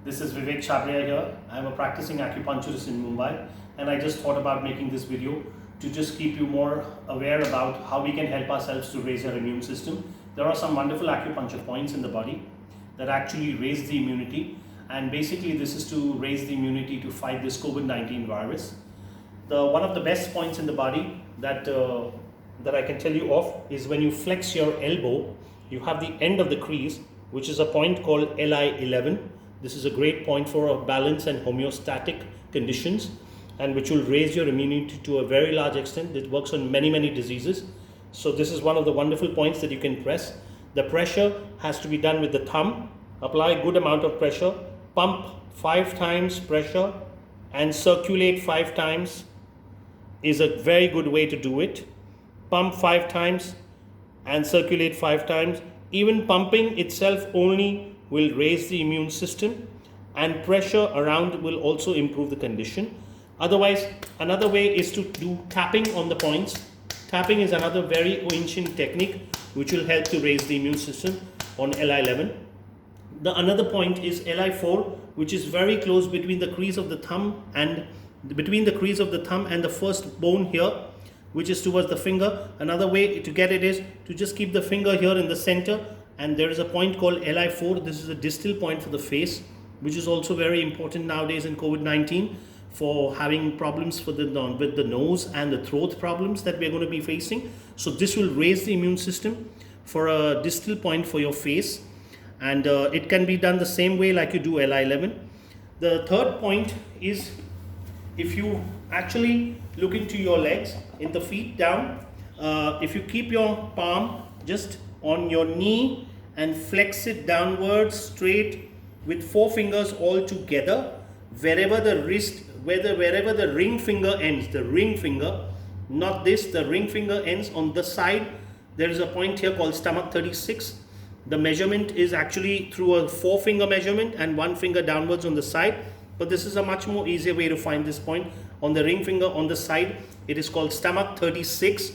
This is Vivek Chabria here. I'm a practicing acupuncturist in Mumbai, and I just thought about making this video to just keep you more aware about how we can help ourselves to raise our immune system. There are some wonderful acupuncture points in the body that actually raise the immunity, and basically this is to raise the immunity to fight this COVID-19 virus. One of the best points in the body that I can tell you of is when you flex your elbow, you have the end of the crease, which is a point called LI11. This is a great point for balance and homeostatic conditions, and which will raise your immunity to a very large extent. It works on many diseases. So this is one of the wonderful points that you can press. The pressure has to be done with the thumb. Apply a good amount of pressure, pump 5 times pressure, and circulate 5 times is a very good way to do it. Pump 5 times and circulate 5 times. Even pumping itself only will raise the immune system, and pressure around will also improve the condition. Otherwise, another way is to do tapping on the points. Tapping is another very ancient technique which will help to raise the immune system on LI11. The another point is LI4, which is very close between the crease of the thumb and the first bone here, which is towards the finger. Another way to get it is to just keep the finger here in the center, and there is a point called LI4. This is a distal point for the face, which is also very important nowadays in COVID-19 for having problems with the nose and the throat problems that we're going to be facing. So this will raise the immune system for a distal point for your face, and it can be done the same way like you do LI11. The third point is, if you actually look into your legs, in the feet down, if you keep your palm just on your knee and flex it downwards straight with 4 fingers all together, wherever the ring finger ends, the ring finger, not this, the ring finger ends on the side, there is a point here called stomach 36. The measurement is actually through a 4-finger measurement and 1 finger downwards on the side, but this is a much more easier way to find this point. On the ring finger on the side, it is called stomach 36.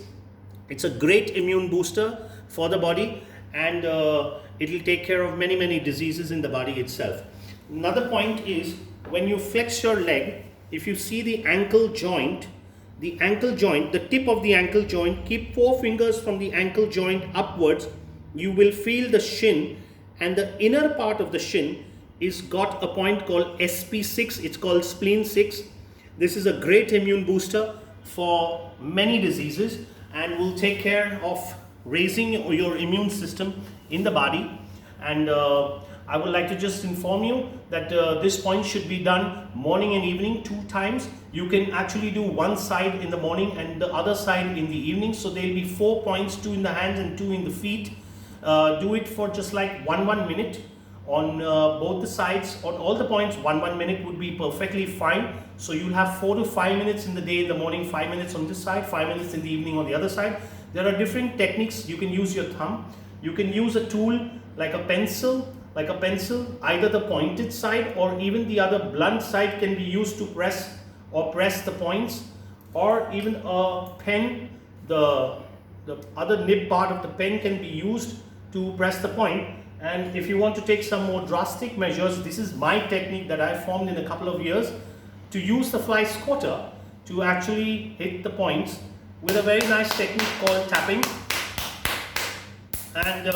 It's a great immune booster for the body, and it will take care of many diseases in the body itself. Another point is, when you flex your leg, if you see the ankle joint, the tip of the ankle joint, keep 4 fingers from the ankle joint upwards, you will feel the shin, and the inner part of the shin is got a point called SP6. It's called spleen 6. This is a great immune booster for many diseases and will take care of raising your immune system in the body. And I would like to just inform you that this point should be done morning and evening 2 times. You can actually do one side in the morning and the other side in the evening. So there will be 4 points, 2 in the hands and 2 in the feet. Do it for just like 1 minute on both the sides. On all the points, 1 minute would be perfectly fine. So you'll have 4 to 5 minutes in the day, in the morning, 5 minutes on this side, 5 minutes in the evening on the other side. There are different techniques. You can use your thumb. You can use a tool like a pencil, either the pointed side or even the other blunt side can be used to press the points, or even a pen, the other nib part of the pen can be used to press the point. And if you want to take some more drastic measures, this is my technique that I formed in a couple of years, to use the fly squatter to actually hit the points with a very nice technique called tapping. And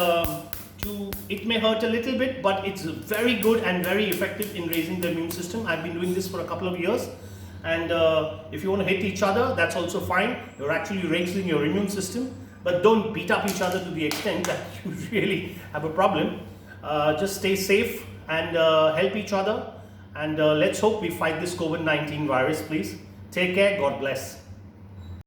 it may hurt a little bit, but it's very good and very effective in raising the immune system. I've been doing this for a couple of years, and if you want to hit each other, that's also fine. You're actually raising your immune system, but don't beat up each other to the extent that you really have a problem. Just stay safe and help each other, and let's hope we fight this COVID-19 virus, please. Take care. God bless.